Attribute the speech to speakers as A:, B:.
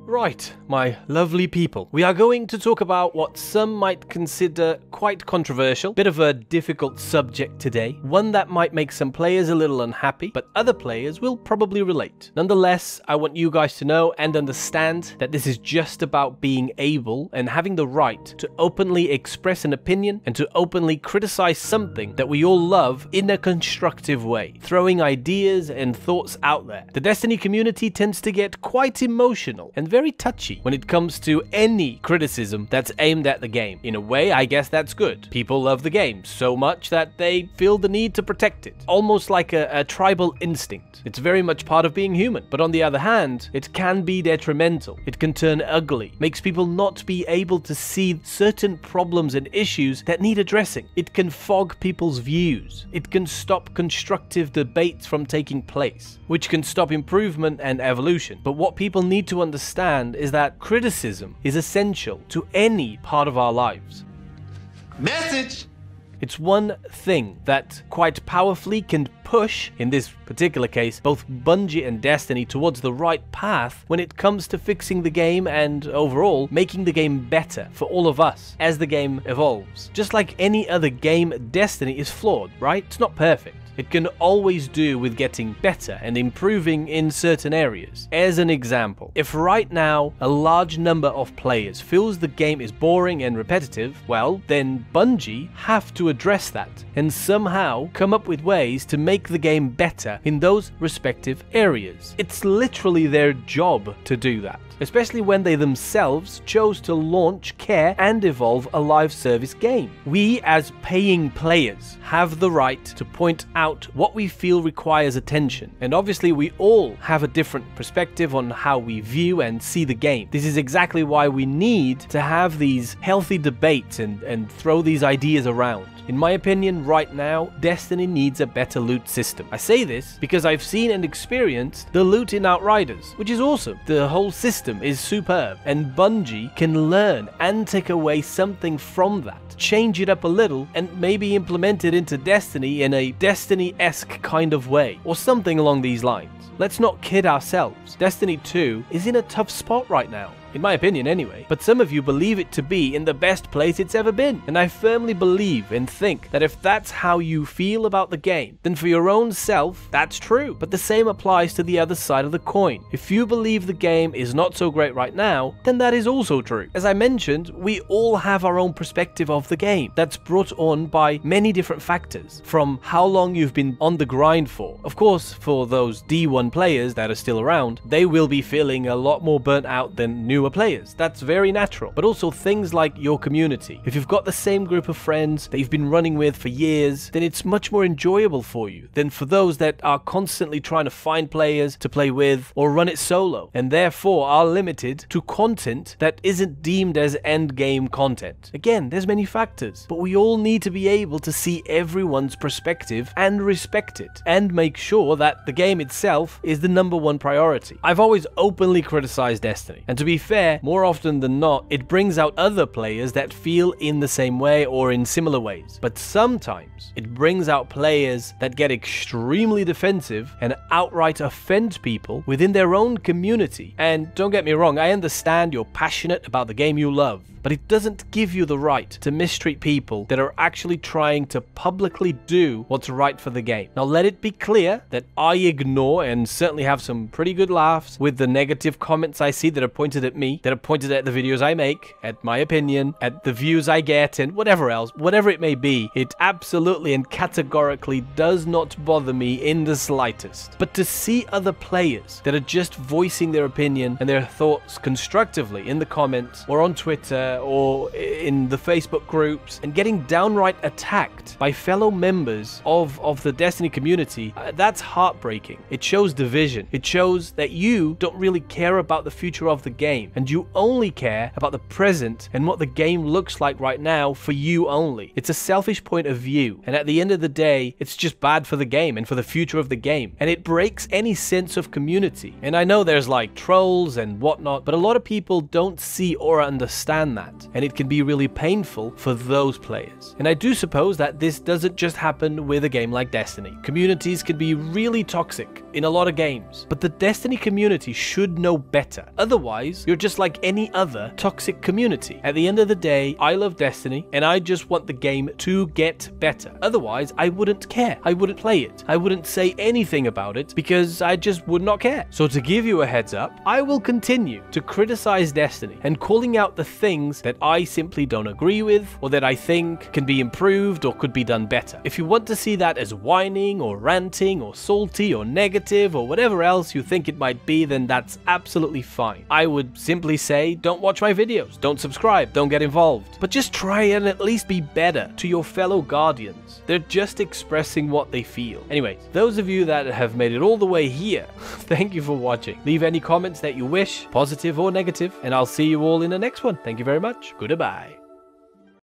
A: Right, my lovely people, we are going to talk about what some might consider quite controversial, bit of a difficult subject today, one that might make some players a little unhappy, but other players will probably relate. Nonetheless, I want you guys to know and understand that this is just about being able and having the right to openly express an opinion and to openly criticize something that we all love in a constructive way, throwing ideas and thoughts out there. The Destiny community tends to get quite emotional and very touchy when it comes to any criticism that's aimed at the game. In a way, I guess that's good. People love the game so much that they feel the need to protect it, almost like a tribal instinct. It's very much part of being human. But on the other hand, it can be detrimental. It can turn ugly, makes people not be able to see certain problems and issues that need addressing. It can fog people's views. It can stop constructive debates from taking place, which can stop improvement and evolution. But what people need to understand is that criticism is essential to any part of our lives.
B: Message!
A: It's one thing that quite powerfully can push, in this particular case, both Bungie and Destiny towards the right path when it comes to fixing the game and overall making the game better for all of us as the game evolves. Just like any other game, Destiny is flawed, right? It's not perfect. It can always do with getting better and improving in certain areas. As an example, if right now a large number of players feels the game is boring and repetitive, well, then Bungie have to address that and somehow come up with ways to make the game better in those respective areas. It's literally their job to do that, especially when they themselves chose to launch, care, and evolve a live service game. We, as paying players, have the right to point out what we feel requires attention. And obviously, we all have a different perspective on how we view and see the game. This is exactly why we need to have these healthy debates and throw these ideas around. In my opinion, right now, Destiny needs a better loot system. I say this because I've seen and experienced the loot in Outriders, which is awesome. The whole system is superb, and Bungie can learn and take away something from that, change it up a little, and maybe implement it into Destiny in a Destiny-esque kind of way, or something along these lines. Let's not kid ourselves. Destiny 2 is in a tough spot right now. In my opinion anyway, but some of you believe it to be in the best place it's ever been. And I firmly believe and think that if that's how you feel about the game, then for your own self, that's true. But the same applies to the other side of the coin. If you believe the game is not so great right now, then that is also true. As I mentioned, we all have our own perspective of the game that's brought on by many different factors, from how long you've been on the grind for. Of course, for those D1 players that are still around, they will be feeling a lot more burnt out than newer players. That's very natural. But also things like your community. If you've got the same group of friends that you've been running with for years, then it's much more enjoyable for you than for those that are constantly trying to find players to play with or run it solo, and therefore are limited to content that isn't deemed as endgame content. Again, there's many factors, but we all need to be able to see everyone's perspective and respect it, and make sure that the game itself is the #1 priority. I've always openly criticized Destiny, and to be fair, more often than not, it brings out other players that feel in the same way or in similar ways. But sometimes it brings out players that get extremely defensive and outright offend people within their own community. And don't get me wrong, I understand you're passionate about the game you love, but it doesn't give you the right to mistreat people that are actually trying to publicly do what's right for the game. Now, let it be clear that I ignore and certainly have some pretty good laughs with the negative comments I see that are pointed at me, that are pointed at the videos I make, at my opinion, at the views I get, and whatever else, whatever it may be. It absolutely and categorically does not bother me in the slightest. But to see other players that are just voicing their opinion and their thoughts constructively in the comments or on Twitter or in the Facebook groups and getting downright attacked by fellow members of the Destiny community, that's heartbreaking. It shows division. It shows that you don't really care about the future of the game, and you only care about the present and what the game looks like right now for you only. It's a selfish point of view, and at the end of the day, it's just bad for the game and for the future of the game, and it breaks any sense of community. And I know there's like trolls and whatnot, but a lot of people don't see or understand that. that, and it can be really painful for those players. And I do suppose that this doesn't just happen with a game like Destiny. Communities can be really toxic in a lot of games, but the Destiny community should know better. Otherwise, you're just like any other toxic community. At the end of the day, I love Destiny, and I just want the game to get better. Otherwise, I wouldn't care. I wouldn't play it. I wouldn't say anything about it because I just would not care. So to give you a heads up, I will continue to criticize Destiny and calling out the things that I simply don't agree with or that I think can be improved or could be done better. If you want to see that as whining or ranting or salty or negative or whatever else you think it might be, then that's absolutely fine. I would simply say, don't watch my videos, don't subscribe, don't get involved, but just try and at least be better to your fellow Guardians. They're just expressing what they feel. Anyways, those of you that have made it all the way here, thank you for watching. Leave any comments that you wish, positive or negative, and I'll see you all in the next one. Thank you very much. Goodbye.